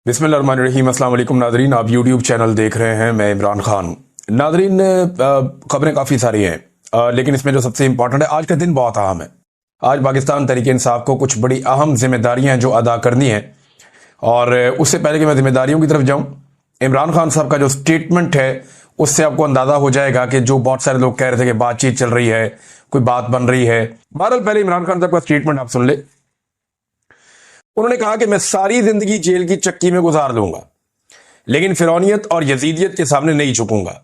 बिस्मिल्लाहिर्रहमानिर्रहीम। अस्सलाम वालेकुम नादरीन, आप यूट्यूब चैनल देख रहे हैं, मैं इमरान खान। नादरीन, खबरें काफ़ी सारी हैं, लेकिन इसमें जो सबसे इंपॉर्टेंट है, आज का दिन बहुत अहम है। आज पाकिस्तान तहरीक इंसाफ को कुछ बड़ी अहम जिम्मेदारियां जो अदा करनी है। और उससे पहले कि मैं जिम्मेदारियों की तरफ जाऊं, इमरान खान साहब का जो स्टेटमेंट है उससे आपको अंदाजा हो जाएगा कि जो बहुत सारे लोग कह रहे थे कि बातचीत चल रही है, कोई बात बन रही है। बहरहाल पहले इमरान खान साहब का स्टेटमेंट आप सुन ले। उन्होंने कहा कि मैं सारी जिंदगी जेल की चक्की में गुजार दूंगा, लेकिन फिरौनियत और यजीदियत के सामने नहीं झुकूंगा।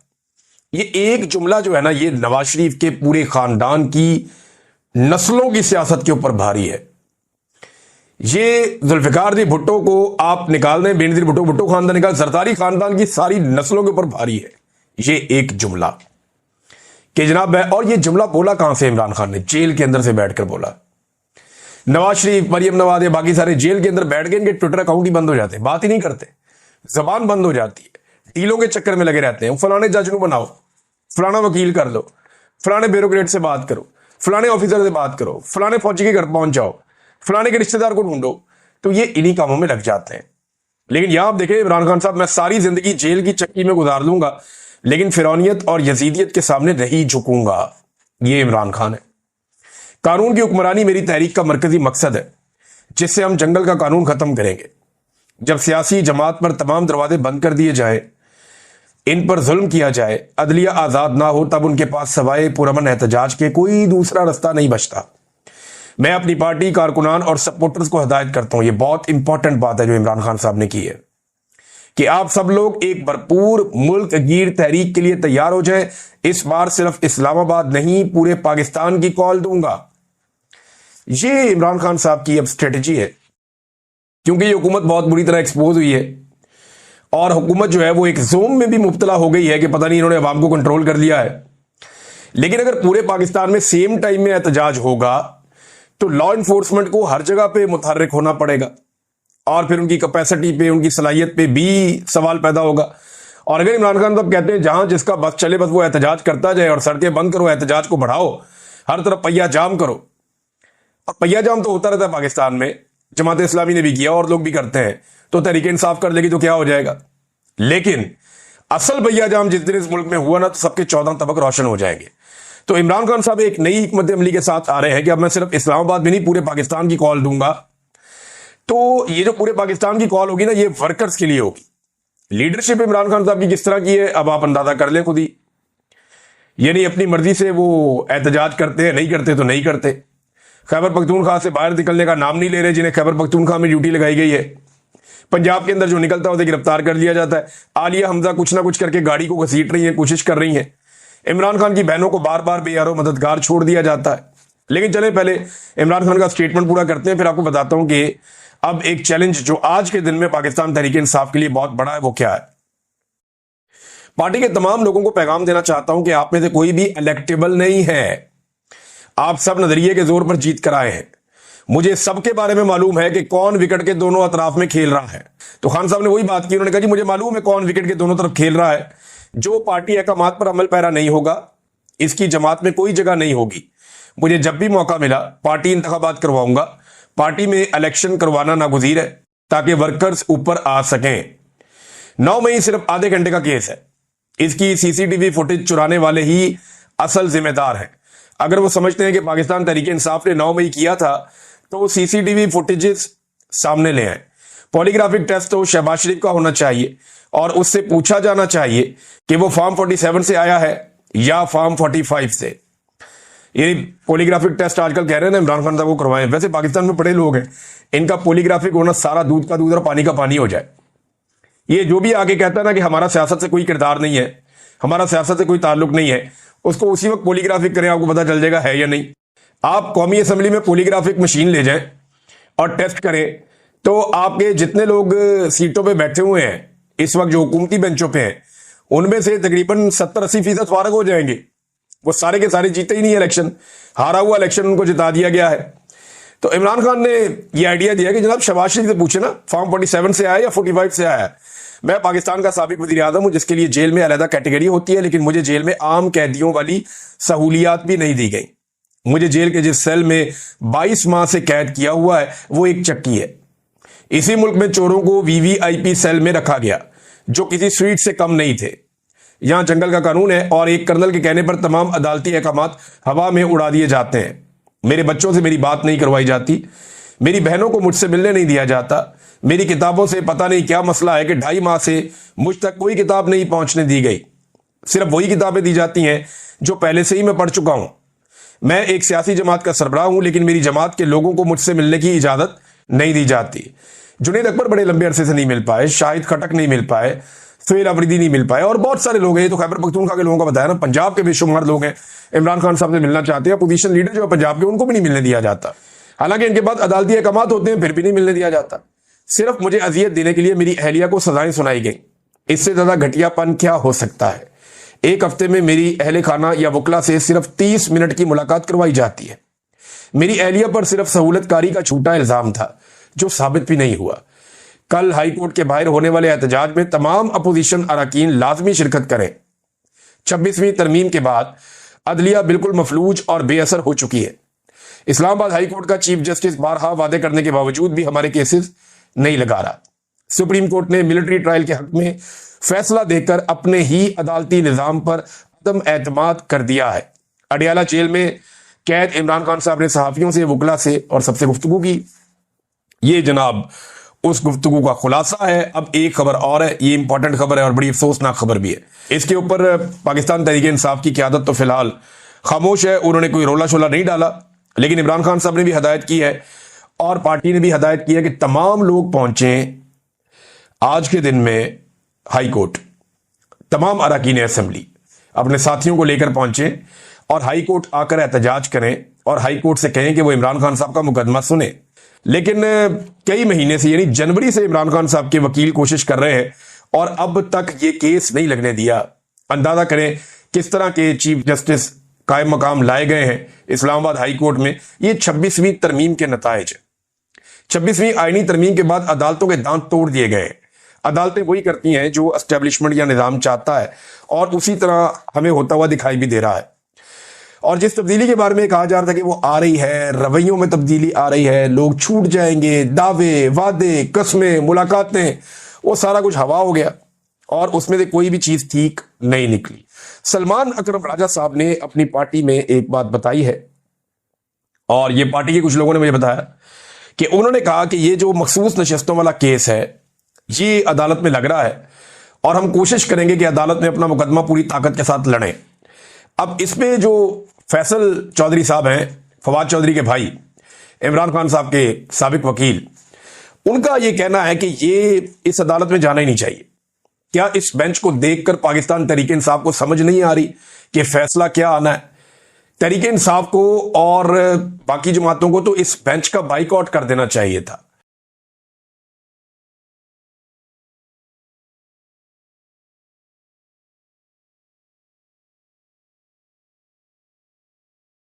ये एक जुमला जो है ना, ये नवाज शरीफ के पूरे खानदान की नस्लों की सियासत के ऊपर भारी है। ये जुल्फिकार दी भुट्टो को आप निकाल दें, बेनजीर भुट्टो भुट्टो खानदान निकाल, सरदारी खानदान की सारी नस्लों के ऊपर भारी है ये एक जुमला कि जनाब है। और ये जुमला बोला कहां से इमरान खान ने? जेल के अंदर से बैठकर बोला। नवाज शरीफ, मरियम नवाज, बाकी सारे जेल के अंदर बैठ गए, इनके ट्विटर अकाउंट ही बंद हो जाते हैं, बात ही नहीं करते, जबान बंद हो जाती है, डीलों के चक्कर में लगे रहते हैं। फलाने जज को बनाओ, फलाना वकील कर लो, फलाने ब्यूरोक्रेट से बात करो, फलाने ऑफिसर से बात करो, फलाने फौजी के घर पहुंच जाओ, फलाने के रिश्तेदार को ढूंढो। तो ये इन्हीं कामों में लग जाते हैं। लेकिन यहां आप देखें इमरान खान साहब, मैं सारी जिंदगी जेल की चक्की में गुजार दूंगा, लेकिन फिरौनियत और यजीदियत के सामने नहीं झुकूंगा। ये इमरान खान है। कानून की हुक्मरानी मेरी तहरीक का मरकजी मकसद है, जिससे हम जंगल का कानून खत्म करेंगे। जब सियासी जमात पर तमाम दरवाजे बंद कर दिए जाए, इन पर जुल्म किया जाए, अदलिया आजाद ना हो, तब उनके पास सवाए पुरअमन एहतजाज के कोई दूसरा रास्ता नहीं बचता। मैं अपनी पार्टी, कारकुनान और सपोर्टर्स को हिदायत करता हूं, यह बहुत इंपॉर्टेंट बात है जो इमरान खान साहब ने की है, कि आप सब लोग एक भरपूर मुल्क गिर तहरीक के लिए तैयार हो जाएं। इस बार सिर्फ इस्लामाबाद नहीं, पूरे पाकिस्तान की कॉल दूंगा। ये इमरान खान साहब की अब स्ट्रेटजी है, क्योंकि ये हुकूमत बहुत बुरी तरह एक्सपोज हुई है और हुकूमत जो है वो एक जोम में भी मुब्तला हो गई है कि पता नहीं इन्होंने अवाम को कंट्रोल कर लिया है। लेकिन अगर पूरे पाकिस्तान में सेम टाइम में एहतजाज होगा तो लॉ इन्फोर्समेंट को हर जगह पे मुतहर्रिक होना पड़ेगा और फिर उनकी कैपेसिटी पे, उनकी सलाहियत पे भी सवाल पैदा होगा। और अगर इमरान खान साहब कहते हैं जहां जिसका बस चले बस वो एहतजाज करता जाए और सड़कें बंद करो, एहतजाज को बढ़ाओ, हर तरफ पहिया जाम करो। और पहिया जाम तो होता रहता है पाकिस्तान में, जमात इस्लामी ने भी किया और लोग भी करते हैं, तो तहरीक इंसाफ कर लेगी तो क्या हो जाएगा। लेकिन असल पहिया जाम जिस दिन इस मुल्क में हुआ ना, तो सबके 14 तबक रोशन हो जाएंगे। तो इमरान खान साहब एक नई हिकमत अमली के साथ आ रहे हैं कि अब मैं सिर्फ इस्लामाबाद में नहीं, पूरे पाकिस्तान की कॉल दूंगा। तो ये जो पूरे पाकिस्तान की कॉल होगी ना, ये वर्कर्स के लिए होगी। लीडरशिप इमरान खान साहब की किस तरह की है अब आप अंदाजा कर लें खुद ही। यानी अपनी मर्जी से वो एहतजाज करते हैं, नहीं करते तो नहीं करते। खैबर पख्तूनख्वा से बाहर निकलने का नाम नहीं ले रहे, जिन्हें खैबर पख्तूनख्वा में ड्यूटी लगाई गई है। पंजाब के अंदर जो निकलता है उसे गिरफ्तार कर लिया जाता है। आलिया हमजा कुछ ना कुछ करके गाड़ी को घसीट रही है, कोशिश कर रही है। इमरान खान की बहनों को बार बार बेयारो मददगार छोड़ दिया जाता है। लेकिन चले पहले इमरान खान का स्टेटमेंट पूरा करते हैं, फिर आपको बताता हूं कि अब एक चैलेंज जो आज के दिन में पाकिस्तान तहरीक इंसाफ के लिए बहुत बड़ा है वो क्या है। पार्टी के तमाम लोगों को पैगाम देना चाहता हूं कि आप में से कोई भी इलेक्टेबल नहीं है। आप सब नजरिए के जोर पर जीत कर आए हैं। मुझे सबके बारे में मालूम है कि कौन विकेट के दोनों अतराफ में खेल रहा है। तो खान साहब ने वही बात की, उन्होंने कहा जी मुझे मालूम है कौन विकेट के दोनों तरफ खेल रहा है। जो पार्टी अहकामात पर अमल पैरा नहीं होगा, इसकी जमात में कोई जगह नहीं होगी। मुझे जब भी मौका मिला पार्टी इंतखाबात करवाऊंगा। पार्टी में इलेक्शन करवाना नागुज़ीर है ताकि वर्कर्स ऊपर आ सकें। 9 मई सिर्फ आधे घंटे का केस है। इसकी सीसीटीवी फुटेज चुराने वाले ही असल जिम्मेदार हैं। अगर वो समझते हैं कि पाकिस्तान तहरीक इंसाफ ने 9 मई किया था तो सीसीटीवी फुटेजेस सामने ले आए। पॉलीग्राफिक टेस्ट तो शहबाज शरीफ का होना चाहिए और उससे पूछा जाना चाहिए कि वो फॉर्म 47 से आया है या फॉर्म 45 से। ये पॉलीग्राफिक टेस्ट आजकल कह रहे हैं ना इमरान खान साहब को करवाएं। वैसे पाकिस्तान में बड़े लोग हैं, इनका पॉलीग्राफिक होना सारा दूध का दूध और पानी का पानी हो जाए। ये जो भी आगे कहता है ना कि हमारा सियासत से कोई किरदार नहीं है, हमारा सियासत से कोई ताल्लुक नहीं है, उसको उसी वक्त पॉलीग्राफिक करें, आपको पता चल जाएगा है या नहीं। आप कौमी असेंबली में पॉलीग्राफिक मशीन ले जाएं और टेस्ट करें तो आपके जितने लोग सीटों पे बैठे हुए हैं इस वक्त जो हुकूमती बेंचों पे हैं, उनमें से तकरीबन 70-80% फारग हो जाएंगे। वो सारे के सारे जीते ही नहीं इलेक्शन, हारा हुआ इलेक्शन उनको जिता दिया गया है। तो इमरान खान ने यह आइडिया दिया कि जनाब शहबाज शरीफ से पूछे ना फॉर्म 47 से आया या 45 से आया। मैं पाकिस्तान का साबिक वज़ीर आज़म हूं, जिसके लिए जेल में अलहदा कैटेगरी होती है, लेकिन मुझे जेल में आम कैदियों वाली सहूलियात भी नहीं दी गई। मुझे जेल के जिस सेल में 22 माह से कैद किया हुआ है वो एक चक्की है। इसी मुल्क में चोरों को वीवीआईपी सेल में रखा गया जो किसी स्वीट से कम नहीं थे। यहां जंगल का कानून है और एक कर्नल के कहने पर तमाम अदालती अहकामात हवा में उड़ा दिए जाते हैं। मेरे बच्चों से मेरी बात नहीं करवाई जाती, मेरी बहनों को मुझसे मिलने नहीं दिया जाता, मेरी किताबों से पता नहीं क्या मसला है कि 2.5 माह से मुझ तक कोई किताब नहीं पहुंचने दी गई। सिर्फ वही किताबें दी जाती हैं जो पहले से ही मैं पढ़ चुका हूं। मैं एक सियासी जमात का सरबराह हूं, लेकिन मेरी जमात के लोगों को मुझसे मिलने की इजाजत नहीं दी जाती। जुनैद अकबर बड़े लंबे अरसे से नहीं मिल पाए, शाहिद खटक नहीं मिल पाए, सुहेल अफरीदी नहीं मिल पाए और बहुत सारे लोग हैं। तो खैबर पख्तूनख्वा के लोगों का बताया ना, पंजाब के बेशुमार लोग हैं इमरान खान साहब से मिलना चाहते हैं। अपोजिशन लीडर जो है पंजाब के, उनको भी नहीं मिलने दिया जाता। हालांकि इनके बाद अदालती अहकामात होते हैं, फिर भी नहीं मिलने दिया जाता। सिर्फ मुझे अजियत देने के लिए मेरी अहलिया को सजाएं सुनाई गई। इससे ज्यादा घटियापन क्या हो सकता है? एक हफ्ते में मेरी अहले खाना या वकला से सिर्फ 30 मिनट की मुलाकात करवाई जाती है। मेरी अहलिया पर सिर्फ सहूलतकारी का झूठा इल्जाम था जो साबित भी नहीं हुआ। कल हाई कोर्ट के बाहर होने वाले एहतजाज में तमाम अपोजिशन अरकान लाजमी शिरकत करें। 26वीं तरमीम के बाद अदलिया बिल्कुल मफलूज और बेअसर हो चुकी है। इस्लामाबाद हाई कोर्ट का चीफ जस्टिस बारहा वादे करने के बावजूद भी हमारे केसेस नहीं लगा रहा। सुप्रीम कोर्ट ने मिलिट्री ट्रायल के हक में फैसला देकर अपने ही अदालती निजाम पर अदम एतमाद कर दिया है। अडियाला जेल में कैद इमरान खान साहब ने सहाफियों से, वकला से और सबसे गुफ्तगू की। ये जनाब उस गुफ्तगू का खुलासा है। अब एक खबर और है, ये इंपॉर्टेंट खबर है और बड़ी अफसोसनाक खबर भी है। इसके ऊपर पाकिस्तान तहरीक इंसाफ की क़यादत तो फिलहाल खामोश है, उन्होंने कोई रोला शोला नहीं डाला। लेकिन इमरान खान साहब ने भी हदायत की है और पार्टी ने भी हदायत की है कि तमाम लोग पहुंचे आज के दिन में हाई कोर्ट। तमाम अरकान असेंबली अपने साथियों को लेकर पहुंचे और हाई कोर्ट आकर एहतजाज करें और हाई कोर्ट से कहें कि वो इमरान खान साहब का मुकदमा सुने। लेकिन कई महीने से, यानी जनवरी से इमरान खान साहब के वकील कोशिश कर रहे हैं और अब तक ये केस नहीं लगने दिया। अंदाजा करें किस तरह के चीफ जस्टिस कायम मकाम लाए गए हैं इस्लामाबाद हाई कोर्ट में। ये 26वीं तरमीम के नताइज। 26वीं आईनी तरमीम के बाद अदालतों के दांत तोड़ दिए गए। अदालतें वही करती हैं जो एस्टेब्लिशमेंट या निजाम चाहता है और उसी तरह हमें होता हुआ दिखाई भी दे रहा है। और जिस तब्दीली के बारे में कहा जा रहा था कि वो आ रही है, रवैयों में तब्दीली आ रही है, लोग छूट जाएंगे, दावे, वादे, कस्में, मुलाकातें, वो सारा कुछ हवा हो गया और उसमें से कोई भी चीज ठीक नहीं निकली। सलमान अकरम राजा साहब ने अपनी पार्टी में एक बात बताई है और ये पार्टी के कुछ लोगों ने मुझे बताया कि उन्होंने कहा कि ये जो मखसूस नशस्तों वाला केस है ये अदालत में लग रहा है और हम कोशिश करेंगे कि अदालत में अपना मुकदमा पूरी ताकत के साथ लड़ें। अब इसमें जो फैसल चौधरी साहब हैं, फवाद चौधरी के भाई, इमरान खान साहब के साबिक वकील, उनका यह कहना है कि ये इस अदालत में जाना ही नहीं चाहिए। क्या इस बेंच को देखकर पाकिस्तान तहरीक इंसाफ को समझ नहीं आ रही कि फैसला क्या आना है? तहरीक इंसाफ को और बाकी जमातों को तो इस बेंच का बाइकआउट कर देना चाहिए था।